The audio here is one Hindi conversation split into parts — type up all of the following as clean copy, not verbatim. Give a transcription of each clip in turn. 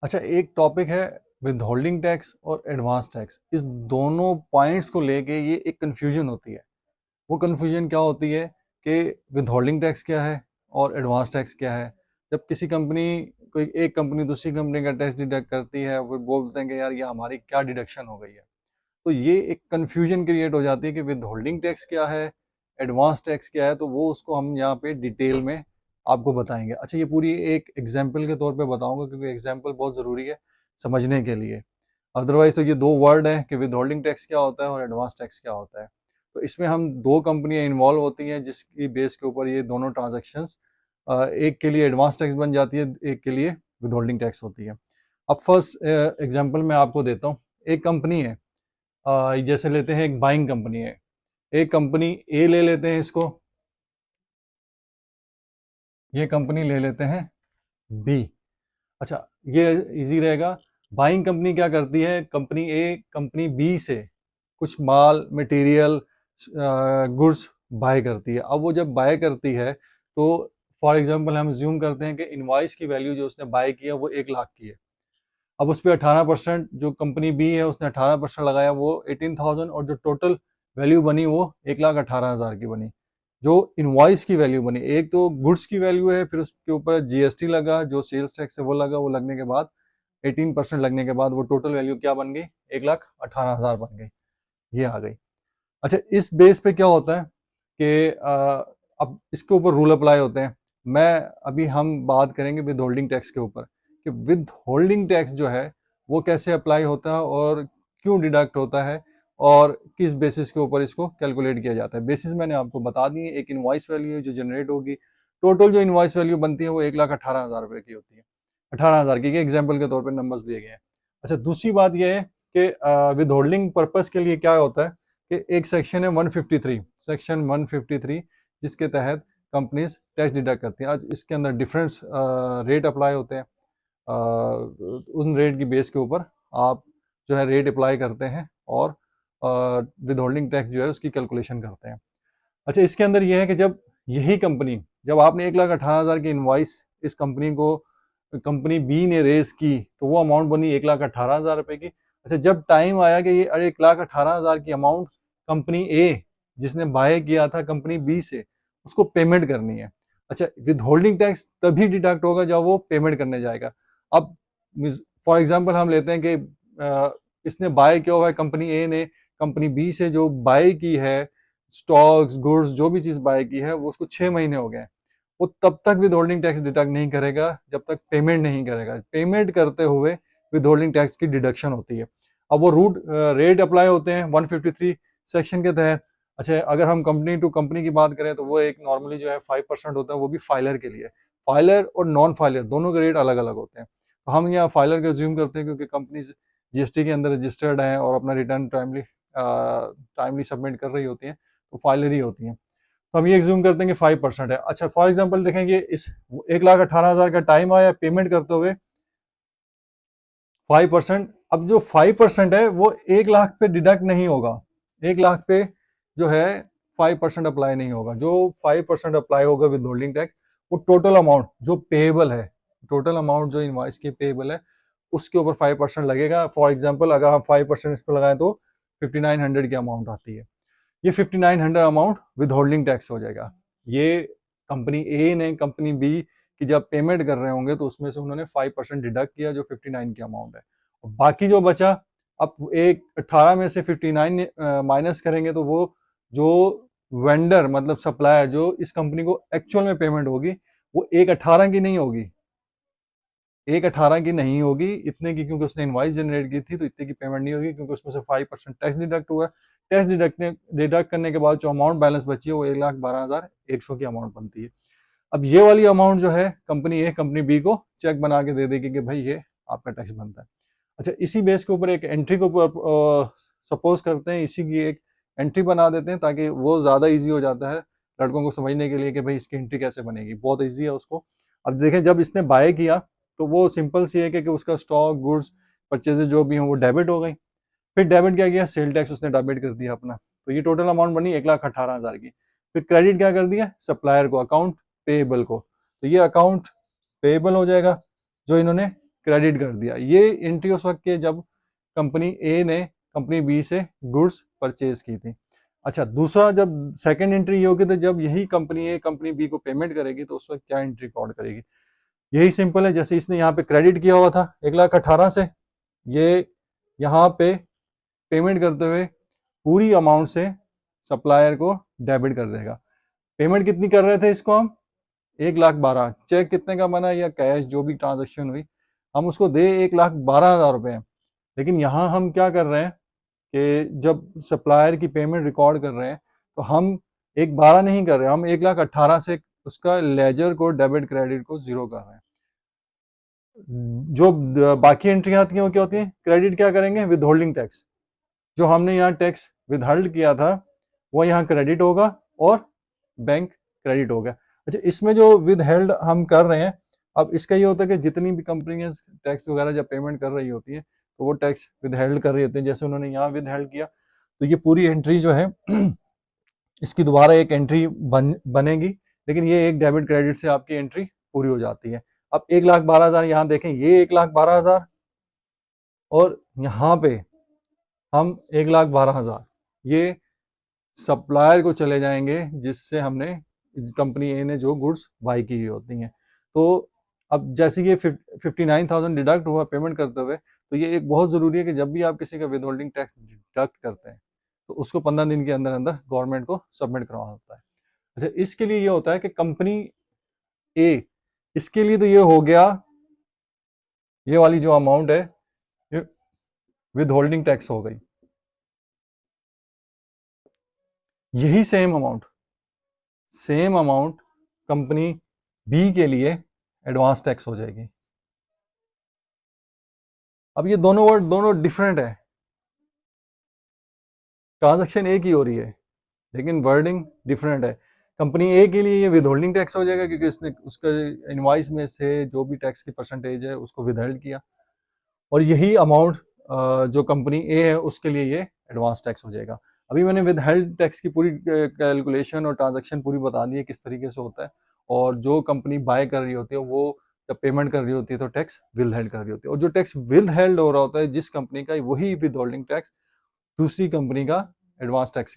अच्छा, एक टॉपिक है विदहोल्डिंग टैक्स और एडवांस टैक्स। इस दोनों पॉइंट्स को लेके ये एक कन्फ्यूजन होती है। वो कन्फ्यूजन क्या होती है कि विदहोल्डिंग टैक्स क्या है और एडवांस टैक्स क्या है। जब किसी कंपनी कोई एक कंपनी दूसरी कंपनी का टैक्स डिडक्ट करती है, वो बोलते हैं कि यार ये हमारी क्या डिडक्शन हो गई है। तो ये एक कन्फ्यूजन क्रिएट हो जाती है कि विदहोल्डिंग टैक्स क्या है, एडवांस टैक्स क्या है। तो वो उसको हम यहाँ पे डिटेल में आपको बताएंगे। अच्छा, ये पूरी एक एग्जाम्पल के तौर पे बताऊंगा क्योंकि एग्जाम्पल बहुत ज़रूरी है समझने के लिए। अदरवाइज तो ये दो वर्ड है कि विदहोल्डिंग टैक्स क्या होता है और एडवांस टैक्स क्या होता है। तो इसमें हम दो कंपनियां इन्वॉल्व होती हैं जिसकी बेस के ऊपर ये दोनों ट्रांजेक्शन्स, एक के लिए एडवांस टैक्स बन जाती है, एक के लिए विदहोल्डिंग टैक्स होती है। अब फर्स्ट एग्जांपल मैं आपको देता हूँ। एक कंपनी है, जैसे लेते हैं एक बाइंग कंपनी है। एक कंपनी ए ले लेते हैं इसको, ये कंपनी ले लेते हैं बी। अच्छा, ये इजी रहेगा। बाइंग कंपनी क्या करती है, कंपनी ए कंपनी बी से कुछ माल मटेरियल गुड्स बाय करती है। अब वो जब बाय करती है तो फॉर एग्जांपल हम ज्यूम करते हैं कि इनवॉइस की वैल्यू जो उसने बाय किया वो 1 लाख की है। अब उस पर 18%, जो कंपनी बी है उसने 18% लगाया, वो 18,000, और जो टोटल वैल्यू बनी वो 1,18,000 की बनी। जो इनवॉइस की वैल्यू बनी, एक तो गुड्स की वैल्यू है, फिर उसके ऊपर जीएसटी लगा, जो सेल्स टैक्स है वो लगा, वो लगने के बाद 18% लगने के बाद वो टोटल वैल्यू क्या बन गई, 1,18,000 बन गई। ये आ गई। अच्छा, इस बेस पे क्या होता है कि अब इसके ऊपर रूल अप्लाई होते हैं। मैं अभी हम बात करेंगे विद होल्डिंग टैक्स के ऊपर कि विद होल्डिंग टैक्स जो है वो कैसे अप्लाई होता है और क्यों डिडक्ट होता है और किस बेसिस के ऊपर इसको कैलकुलेट किया जाता है। बेसिस मैंने आपको बता दी है, एक इनवॉइस वैल्यू जो जनरेट होगी। टोटल जो इनवॉइस वैल्यू बनती है वो 1,18,000 रुपये की होती है। 18,000 की एग्जाम्पल के तौर पर नंबर्स दिए गए हैं। अच्छा, दूसरी बात यह है कि विद होल्डिंग पर्पज के लिए क्या होता है कि एक सेक्शन है 153, सेक्शन 153, जिसके तहत कंपनीज टैक्स डिडक्ट करती हैं। आज इसके अंदर डिफरेंट रेट अप्लाई होते हैं। उन रेट की बेस के ऊपर आप जो है रेट अप्लाई करते हैं और विद होल्डिंग टैक्स जो है उसकी कैलकुलेशन करते हैं। अच्छा, इसके अंदर यह है कि जब यही कंपनी, जब आपने 1,18,000 की इनवॉइस इस कंपनी को कंपनी बी ने रेज की तो वो अमाउंट बनी 1,18,000 रुपए की। अच्छा, जब टाइम आया कि ये 1,18,000 की अमाउंट कंपनी ए जिसने बाय किया था कंपनी बी से उसको पेमेंट करनी है। अच्छा, विद होल्डिंग टैक्स तभी डिडक्ट होगा जब वो पेमेंट करने जाएगा। अब फॉर एग्जांपल हम लेते हैं कि इसने बाय किया हुआ है, कंपनी ए ने कंपनी बी से जो बाय की है स्टॉक्स गुड्स जो भी चीज बाय की है वो उसको 6 महीने हो गए। वो तब तक विद होल्डिंग टैक्स डिडक्ट नहीं करेगा जब तक पेमेंट नहीं करेगा। पेमेंट करते हुए विद होल्डिंग टैक्स की डिडक्शन होती है। अब वो रेट अप्लाई होते हैं 153 सेक्शन के तहत। अच्छा, अगर हम कंपनी टू कंपनी की बात करें तो वो एक नॉर्मली जो है 5% होता है, वो भी फाइलर के लिए। फाइलर और नॉन फाइलर दोनों के रेट अलग अलग होते हैं। तो हम यहाँ फाइलर का ज्यूम करते हैं क्योंकि कंपनी जीएसटी के अंदर रजिस्टर्ड है और अपना रिटर्न टाइमली सबमिट कर रही होती है, तो फाइलर ही होती हैं। तो हम ये एग्ज्यूम करते हैं कि 5% है। अच्छा, फॉर एग्जांपल देखेंगे इस 1,18,000 का टाइम आया पेमेंट करते हुए 5%। अब जो 5% है वो 1 लाख पे डिडक्ट नहीं होगा। 1 लाख पे जो है 5% अप्लाई नहीं होगा। जो 5% अप्लाई होगा विद होल्डिंग टैक्स वो टोटल अमाउंट जो पेएबल है, टोटल अमाउंट जो इनवॉइस की पेएबल है उसके ऊपर 5% लगेगा। फॉर एग्जांपल अगर हम 5% इस पर लगाएं तो 5,900 की अमाउंट आती है। ये 5,900 अमाउंट विद होल्डिंग टैक्स हो जाएगा। ये कंपनी ए ने कंपनी बी की जब पेमेंट कर रहे होंगे तो उसमें से उन्होंने 5% डिडक्ट किया जो 59 की अमाउंट है। और बाकी जो बचा, अब एक 18 में से 59 माइनस करेंगे तो वो जो वेंडर मतलब सप्लायर जो इस कंपनी को एक्चुअल में पेमेंट होगी वो 1,18 की नहीं होगी, 1,18 की नहीं होगी इतने की, क्योंकि उसने इनवाइस जनरेट की थी तो इतने की पेमेंट नहीं होगी क्योंकि उसमें से 5% टैक्स डिडक्ट हुआ है। टैक्स डिडक्ट करने के बाद जो अमाउंट बैलेंस बची है वो 1,12,100 की अमाउंट बनती है। अब ये वाली अमाउंट जो है कंपनी ए कंपनी बी को चेक बना के दे देगी कि भाई ये आपका टैक्स बनता है। अच्छा, इसी बेस के ऊपर एक एंट्री को सपोज करते हैं, इसी की एक एंट्री बना देते हैं ताकि वो ज़्यादा ईजी हो जाता है लड़कों को समझने के लिए कि भाई इसकी एंट्री कैसे बनेगी, बहुत ईजी है उसको। अब देखें, जब इसने बाय किया तो वो सिंपल सी है कि उसका स्टॉक गुड्स परचेजेज जो भी हो वो डेबिट हो गई। फिर डेबिट क्या किया, सेल टैक्स उसने डेबिट कर दिया अपना, तो ये टोटल अमाउंट बनी 1,18,000 की। फिर क्रेडिट क्या कर दिया, सप्लायर को, अकाउंट पेएबल को, तो ये अकाउंट पेएबल हो जाएगा जो इन्होंने क्रेडिट कर दिया। ये एंट्री उस वक्त की है जब कंपनी ए ने कंपनी बी से गुड्स परचेज की थी। अच्छा, दूसरा जब सेकंड एंट्री ये होगी तो जब यही कंपनी ए कंपनी बी को पेमेंट करेगी तो उस वक्त क्या एंट्री रिकॉर्ड करेगी। यही सिंपल है, जैसे इसने यहाँ पे क्रेडिट किया हुआ था 1,18,000 से, ये यहाँ पे पेमेंट करते हुए पूरी अमाउंट से सप्लायर को डेबिट कर देगा। पेमेंट कितनी कर रहे थे इसको हम, 1,12,000। चेक कितने का बना या कैश जो भी ट्रांजेक्शन हुई हम उसको दे 1,12,000 रुपए। लेकिन यहाँ हम क्या कर रहे हैं कि जब सप्लायर की पेमेंट रिकॉर्ड कर रहे हैं तो हम 1,12,000 नहीं कर रहे, हम 1,18,000 से उसका लेजर को डेबिट क्रेडिट को जीरो कर रहे हैं। जो बाकी एंट्री आती हैं वो क्या होती है, क्रेडिट क्या करेंगे, विद होल्डिंग टैक्स। जो हमने यहाँ टैक्स विद होल्ड किया था वो यहाँ क्रेडिट होगा और बैंक क्रेडिट हो गया। अच्छा, इसमें जो विद हेल्ड हम कर रहे हैं, अब इसका ये होता है कि जितनी भी कंपनियां टैक्स वगैरह जब पेमेंट कर रही होती है तो वो टैक्स विद हेल्ड कर रही होती है। जैसे उन्होंने यहाँ विद हेल्ड किया तो ये पूरी एंट्री जो है इसकी दोबारा एक एंट्री बनेगी, लेकिन ये एक डेबिट क्रेडिट से आपकी एंट्री पूरी हो जाती है। अब 1,12,000 यहाँ देखें, ये 1,12,000 और यहाँ पे हम 1,12,000 ये सप्लायर को चले जाएंगे जिससे हमने कंपनी ए ने जो गुड्स बाई की होती हैं। तो अब जैसे ये 59,000 डिडक्ट हुआ पेमेंट करते हुए, तो ये एक बहुत ज़रूरी है कि जब भी आप किसी का विद होल्डिंग टैक्स डिडक्ट करते हैं तो उसको 15 दिन के अंदर अंदर गवर्नमेंट को सबमिट करवाना होता है। अच्छा, इसके लिए ये होता है कि कंपनी ए, इसके लिए तो ये हो गया, ये वाली जो अमाउंट है ये विद होल्डिंग टैक्स हो गई। यही सेम अमाउंट कंपनी बी के लिए एडवांस टैक्स हो जाएगी। अब ये दोनों वर्ड दोनों डिफरेंट है, ट्रांजैक्शन एक ही हो रही है लेकिन वर्डिंग डिफरेंट है। कंपनी ए के लिए ये विदहोल्डिंग टैक्स हो जाएगा क्योंकि उसने उसका इनवॉइस में से जो भी टैक्स की परसेंटेज है उसको विदहोल्ड किया, और यही अमाउंट जो कंपनी ए है उसके लिए ये एडवांस टैक्स हो जाएगा। अभी मैंने विदहोल्ड टैक्स की पूरी कैलकुलेशन और ट्रांजैक्शन पूरी बता दी है किस तरीके से होता है, और जो कंपनी बाय कर रही होती है वो जब पेमेंट कर रही होती है तो टैक्स विदहेल्ड कर रही होती है, और जो टैक्स विदहेल्ड हो रहा होता है जिस कंपनी का, वही विदहोल्डिंग टैक्स दूसरी कंपनी का एडवांस टैक्स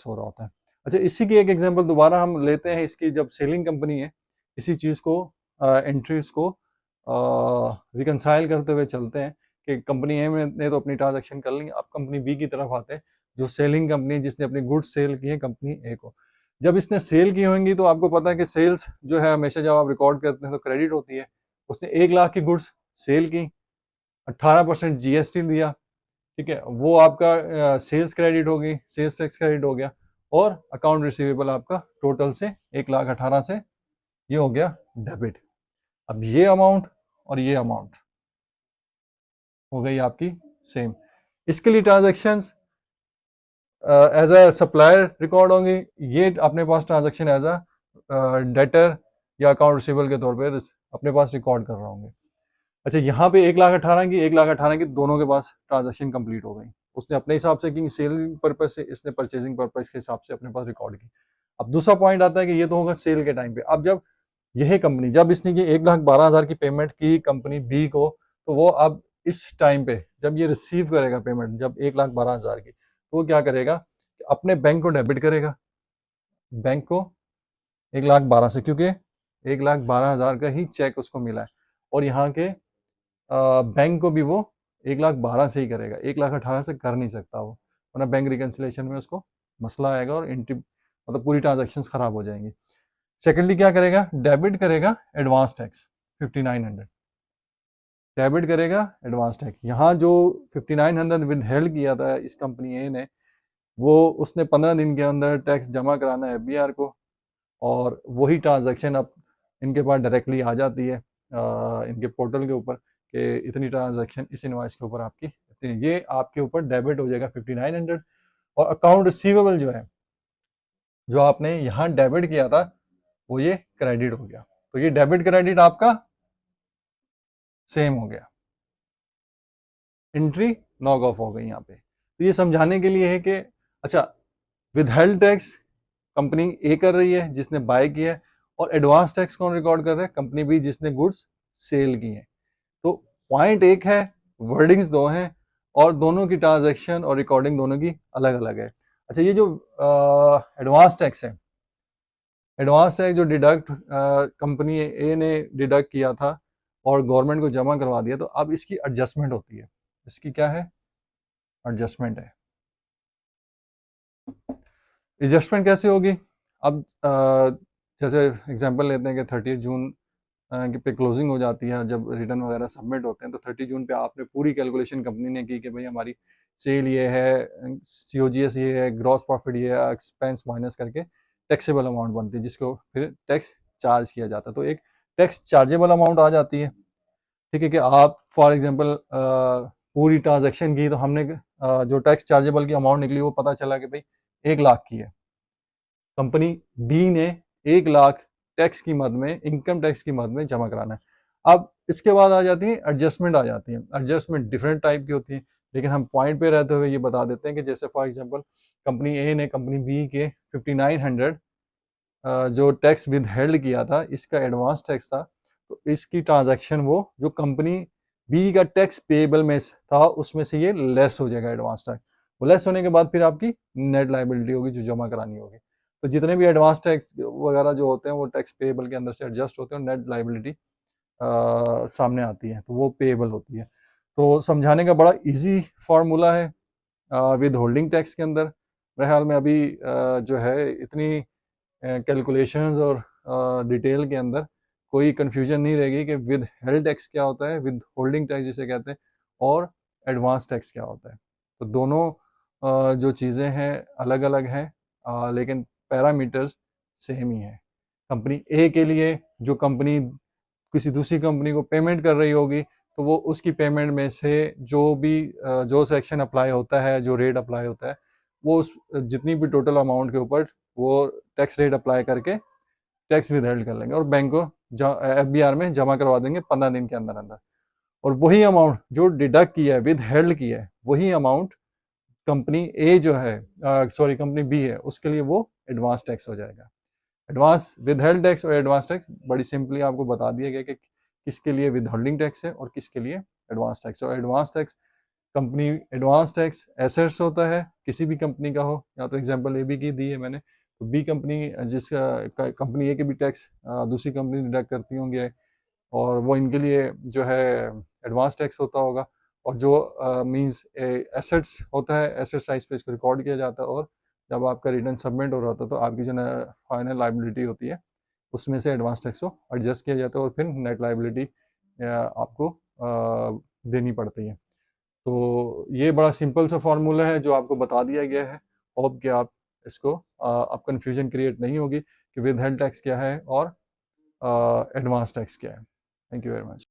हो रहा होता है। अच्छा, इसी की एक एग्जांपल दोबारा हम लेते हैं, इसकी जब सेलिंग कंपनी है, इसी चीज को एंट्रीज को रिकंसाइल करते हुए चलते हैं कि कंपनी ए ने तो अपनी ट्रांजैक्शन कर ली, अब कंपनी बी की तरफ आते हैं जो सेलिंग कंपनी जिसने अपनी गुड्स सेल की है कंपनी ए को। जब इसने सेल की होंगी तो आपको पता है कि सेल्स जो है हमेशा जब आप रिकॉर्ड करते हैं तो क्रेडिट होती है। उसने 1,00,000 की गुड्स सेल की, 18% जीएसटी दिया, ठीक है, वो आपका सेल्स क्रेडिट होगी, सेल्स टैक्स क्रेडिट हो गया, और अकाउंट रिसीवेबल आपका टोटल से 1,18,000 से ये हो गया डेबिट। अब ये अमाउंट और ये अमाउंट हो गई आपकी सेम। इसके लिए transactions as a supplier record होंगी, ये अपने पास ट्रांजैक्शन एज अ डेटर या अकाउंट रिसीवेबल के तौर पर अपने पास रिकॉर्ड कर रहे होंगे। अच्छा, यहाँ पे 1,18,000 की दोनों के पास ट्रांजैक्शन कंप्लीट हो गई, उसने अपने हिसाब से की, सेलिंग पर्पज से, इसने परचेजिंग पर्पज के हिसाब से अपने पास रिकॉर्ड की। अब दूसरा पॉइंट आता है कि ये तो होगा सेल के टाइम पे। अब जब यही कंपनी, जब इसने ये 1,12,000 की पेमेंट की कंपनी बी को, तो वो अब इस टाइम पे जब ये रिसीव करेगा पेमेंट जब 1,12,000 की, तो वो क्या करेगा, अपने बैंक को डेबिट करेगा, बैंक को 1,12,000 से, क्योंकि 1,12,000 का ही चेक उसको मिला है, और यहाँ के बैंक को भी वो 1,12,000 से ही करेगा, 1,18,000 से कर नहीं सकता वो, वरना बैंक रिकंसिलेशन में उसको मसला आएगा और एंट्री मतलब पूरी ट्रांजैक्शंस खराब हो जाएंगी। सेकेंडली क्या करेगा, डेबिट करेगा एडवांस टैक्स 5,900, डेबिट करेगा एडवांस टैक्स। यहाँ जो 5,900 विदहेल्ड किया था इस कंपनी ए ने, वो उसने 15 दिन के अंदर टैक्स जमा कराना है एफबीआर को, और वही ट्रांजैक्शन अब इनके पास डायरेक्टली आ जाती है इनके पोर्टल के ऊपर कि इतनी ट्रांजैक्शन इस इनवॉइस के ऊपर आपकी, ये आपके ऊपर डेबिट हो जाएगा 5,900, और अकाउंट रिसीवेबल जो है जो आपने यहाँ डेबिट किया था वो ये क्रेडिट हो गया, तो ये डेबिट क्रेडिट आपका सेम हो गया, एंट्री लॉग ऑफ हो गई यहाँ पे। तो ये समझाने के लिए है कि अच्छा, विदहेल्ड टैक्स कंपनी ए कर रही है जिसने बाय किया है, और एडवांस टैक्स कौन रिकॉर्ड कर रहा है, कंपनी बी जिसने गुड्स सेल की है। पॉइंट एक है, वर्डिंग्स दो हैं, और दोनों की ट्रांजैक्शन और रिकॉर्डिंग दोनों की अलग अलग है। अच्छा, ये जो एडवांस टैक्स है, एडवांस टैक्स जो डिडक्ट कंपनी ए ने डिडक्ट किया था और गवर्नमेंट को जमा करवा दिया, तो अब इसकी एडजस्टमेंट होती है। इसकी क्या है? एडजस्टमेंट है। एडजस्टमेंट कैसे होगी? अब जैसे एग्जांपल लेते हैं कि 30 जून पे क्लोजिंग हो जाती है, जब रिटर्न वगैरह सबमिट होते हैं, तो 30 जून पे आपने पूरी कैलकुलेशन कंपनी ने की कि भाई हमारी सेल ये है, सीओजीएस ये है, ग्रॉस प्रॉफिट ये है, एक्सपेंस माइनस करके टैक्सेबल अमाउंट बनती है, जिसको फिर टैक्स चार्ज किया जाता है। तो एक टैक्स चार्जेबल अमाउंट आ जाती है। ठीक है कि आप फॉर एग्जांपल पूरी ट्रांजैक्शन की, तो हमने जो टैक्स चार्जेबल की अमाउंट निकली वो पता चला कि भाई 1 लाख की है। कंपनी बी ने 1 लाख टैक्स की मद में, इनकम टैक्स की मद में जमा कराना है। अब इसके बाद आ जाती है एडजस्टमेंट आ जाती है। एडजस्टमेंट डिफरेंट टाइप की होती है, लेकिन हम पॉइंट पे रहते हुए ये बता देते हैं कि जैसे फॉर एग्जांपल कंपनी ए ने कंपनी बी के 5900 जो टैक्स विद हेल्ड किया था, इसका एडवांस टैक्स था, तो इसकी ट्रांजैक्शन वो जो कंपनी बी का टैक्स पेएबल में था उसमें से ये लेस हो जाएगा एडवांस टैक्स। वो लेस होने के बाद फिर आपकी नेट लाइबिलिटी होगी जो जमा करानी होगी। तो जितने भी एडवांस टैक्स वगैरह जो होते हैं वो टैक्स पेएबल के अंदर से एडजस्ट होते हैं और नेट लाइबिलिटी सामने आती है, तो वो पेएबल होती है। तो समझाने का बड़ा इजी फार्मूला है विद होल्डिंग टैक्स के अंदर। मेरे ख्याल में अभी जो है इतनी कैलकुलेशंस और डिटेल के अंदर कोई कंफ्यूजन नहीं रहेगी कि विद हेल्ड टैक्स क्या होता है, विद होल्डिंग टैक्स जिसे कहते हैं, और एडवांस टैक्स क्या होता है। तो दोनों जो चीज़ें हैं अलग अलग हैं, लेकिन पैरामीटर्स सेम ही है। कंपनी ए के लिए जो कंपनी किसी दूसरी कंपनी को पेमेंट कर रही होगी, तो वो उसकी पेमेंट में से जो भी जो सेक्शन अप्लाई होता है, जो रेट अप्लाई होता है, वो उस जितनी भी टोटल अमाउंट के ऊपर वो टैक्स रेट अप्लाई करके टैक्स विदहेल्ड कर लेंगे और बैंक को एफबीआर में जमा करवा देंगे 15 दिन के अंदर अंदर। और वही अमाउंट जो डिडक्ट किया है, विद हेल्ड किया है, वही अमाउंट कंपनी ए जो है, सॉरी कंपनी बी है, उसके लिए वो एडवांस टैक्स हो जाएगा। एडवांस विदहेल्ड टैक्स और एडवांस टैक्स बड़ी सिंपली आपको बता दिया गया कि किसके लिए विदहोल्डिंग टैक्स है और किसके लिए एडवांस टैक्स। और advance tax company, advance tax assets होता है किसी भी कंपनी का हो, या तो एग्जांपल ए बी की दी है मैंने, तो बी कंपनी जिसका कंपनी ए के भी टैक्स दूसरी कंपनी डिडक्ट करती होंगे, और वो इनके लिए जो है एडवांस टैक्स होता होगा। और जो मींस एसेट्स होता है, एसेट साइज पे इसको रिकॉर्ड किया जाता है, और जब आपका रिटर्न सबमिट हो रहा होता है तो आपकी जो फाइनल लाइबिलिटी होती है उसमें से एडवांस टैक्स को एडजस्ट किया जाता है और फिर नेट लाइबिलिटी आपको देनी पड़ती है। तो ये बड़ा सिंपल सा फार्मूला है जो आपको बता दिया गया है। होप कि आप इसको अब कंफ्यूजन क्रिएट नहीं होगी कि विद हेल्ड टैक्स क्या है और एडवांस टैक्स क्या है। Thank you very much.